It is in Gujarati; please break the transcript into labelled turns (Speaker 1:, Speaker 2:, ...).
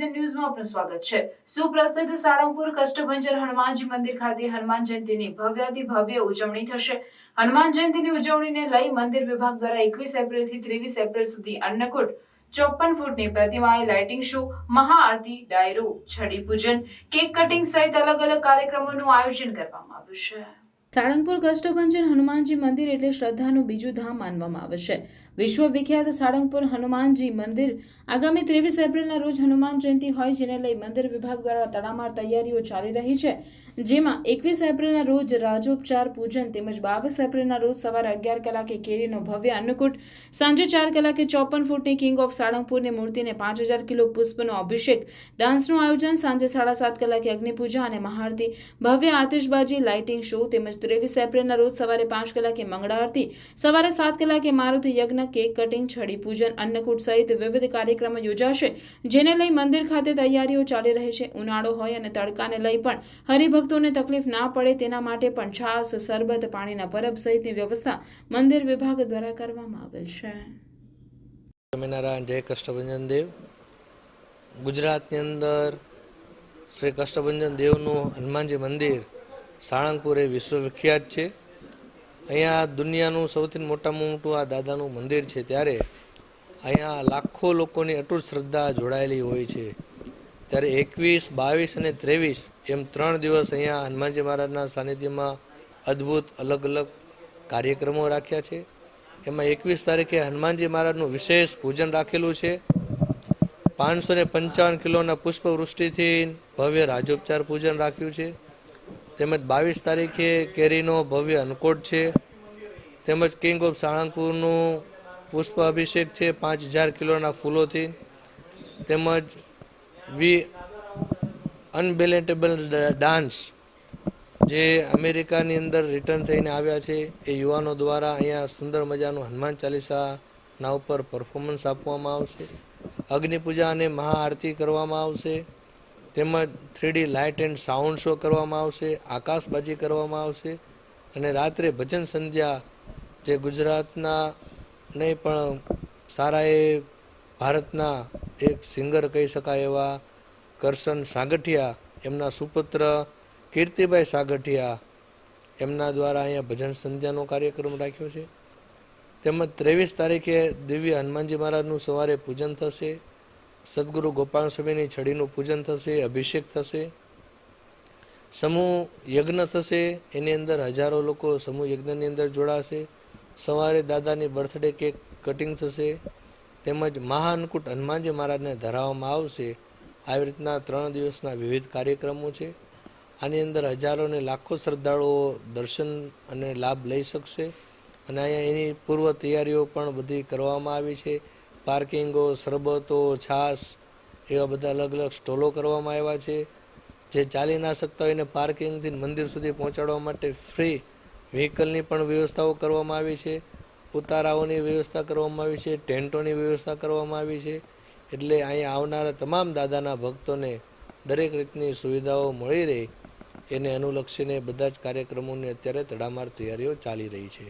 Speaker 1: વિઝન ન્યૂઝમાં આપનું સ્વાગત છે। સુપ્રસિદ્ધ સાળંગપુર કષ્ટભંજન હનુમાનજી મંદિર ખાતે હનુમાન જયંતીની ભવ્યાતિભવ્ય ઉજવણી થશે। હનુમાન જયંતીની ઉજવણીને લઈ મંદિર વિભાગ દ્વારા 21 એપ્રિલથી 23 એપ્રિલ સુધી અન્નકૂટ, 54 ફૂટની પ્રતિમાએ લાઇટિંગ શો, મહાઆરતી, ડાયરો, છડી પૂજન, કેક કટિંગ સહિત અલગ અલગ કાર્યક્રમોનું આયોજન કરવામાં આવ્યું છે। સાળંગપુર કષ્ટભંજન હનુમાનજી મંદિર એટલે શ્રદ્ધાનું બીજું ધામ માનવામાં આવે છે। વિશ્વ વિખ્યાત સાળંગપુર હનુમાનજી મંદિર આગામી 23 એપ્રિલના રોજ હનુમાન જયંતી હોય, જેને લઈ મંદિર વિભાગ દ્વારા તડામાર તૈયારીઓ ચાલી રહી છે, જેમાં 21 એપ્રિલના રોજ રાજોપચાર પૂજન તેમજ 22 એપ્રિલના રોજ સવારે 11 કલાકે કેરીનો ભવ્ય અન્નકૂટ, સાંજે 4 કલાકે 54 ફૂટની કિંગ ઓફ સાળંગપુરની મૂર્તિને 5000 કિલો પુષ્પનો અભિષેક, ડાન્સનું આયોજન, સાંજે 7:30 કલાકે અગ્નિપૂજા અને મહાઆરતી, ભવ્ય આતિશબાજી, લાઇટિંગ શો તેમજ 23 એપ્રિલના રોજ સવારે 5 કલાકે મંગળા આરતી, સવારે 7 કલાકે મારુતિ યજ્ઞ, કેક કટિંગ, છડી પૂજન, અન્નકૂટ સહિત વિવિધ કાર્યક્રમો યોજાશે, જેને લઈ મંદિર ખાતે તૈયારીઓ ચાલી રહી છે। ઉનાળો હોય અને તડકાને લઈ પણ હરિભક્તોને તકલીફ ના પડે તેના માટે પણ છાશ, શરબત, પાણીના પરબ સહિતની વ્યવસ્થા મંદિર વિભાગ દ્વારા કરવામાં આવેલ છે।
Speaker 2: સ્વામિનારાયણ જય કષ્ટભંજન દેવ। ગુજરાતની અંદર શ્રી કષ્ટભંજન દેવનું હનુમાનજી મંદિર સાળંગપુર એ વિશ્વવિખ્યાત છે। અહીંયા દુનિયાનું સૌથી મોટામાં મોટું આ દાદાનું મંદિર છે, ત્યારે અહીંયા લાખો લોકોની અટૂટ શ્રદ્ધા જોડાયેલી હોય છે। ત્યારે 21, 22 અને 23 એમ 3 દિવસ અહીંયા હનુમાનજી મહારાજના સાનિધ્યમાં અદ્ભુત અલગ અલગ કાર્યક્રમો રાખ્યા છે। એમાં 21 તારીખે હનુમાનજી મહારાજનું વિશેષ પૂજન રાખેલું છે। 555 કિલોના પુષ્પવૃષ્ટિથી ભવ્ય રાજોપચાર પૂજન રાખ્યું છે। તેમજ 22 તારીખે કેરીનો ભવ્ય અન્નકૂટ છે, તેમજ કિંગ ઓફ સાળંગપુરનું પુષ્પ અભિષેક છે 5000 કિલોના ફૂલોથી, તેમજ અનબેલેટેબલ ડાન્સ જે અમેરિકાની અંદર રિટર્ન થઈને આવ્યા છે એ યુવાનો દ્વારા અહીંયા સુંદર મજાનું હનુમાન ચાલીસાના ઉપર પરફોર્મન્સ આપવામાં આવશે। અગ્નિપૂજા અને મહાઆરતી કરવામાં આવશે, તેમજ 3D light and sound show કરવામાં આવશે, આકાશબાજી કરવામાં આવશે અને રાત્રે ભજન સંધ્યા જે ગુજરાતના નહીં પણ સારા એ ભારતના એક સિંગર કહી શકાય એવા કરશન સાગઠિયા, એમના સુપુત્ર કીર્તિભાઈ સાગઠિયા, એમના દ્વારા અહીંયા ભજન સંધ્યાનો કાર્યક્રમ રાખ્યો છે। તેમજ 23 તારીખે દિવ્ય હનુમાનજી મહારાજનું સવારે પૂજન થશે, સદગુરુ ગોપાલ સ્વામીની છડીનું પૂજન થશે, અભિષેક થશે, સમૂહ યજ્ઞ થશે, એની અંદર હજારો લોકો સમૂહ યજ્ઞની અંદર જોડાશે। સવારે દાદાની બર્થડે કેક કટિંગ થશે, તેમજ મહાઅન્નકૂટ હનુમાનજી મહારાજને ધરાવવામાં આવશે। આવી રીતના 3 દિવસના વિવિધ કાર્યક્રમો છે। આની અંદર હજારો અને લાખો શ્રદ્ધાળુઓ દર્શન અને લાભ લઈ શકશે અને અહીંયા એની પૂર્વ તૈયારીઓ પણ બધી કરવામાં આવી છે। પાર્કિંગો, શરબતો, છાશ એવા બધા અલગ અલગ સ્ટોલો કરવામાં આવ્યા છે। જે ચાલી ના શકતા હોય એને પાર્કિંગથી મંદિર સુધી પહોંચાડવા માટે ફ્રી વ્હીકલની પણ વ્યવસ્થાઓ કરવામાં આવી છે, ઉતારાઓની વ્યવસ્થા કરવામાં આવી છે, ટેન્ટોની વ્યવસ્થા કરવામાં આવી છે। એટલે અહીંયા આવનારા તમામ દાદાના ભક્તોને દરેક રીતની સુવિધાઓ મળી રહે એને અનુલક્ષીને બધા જ કાર્યક્રમોની અત્યારે તડામાર તૈયારીઓ ચાલી રહી છે।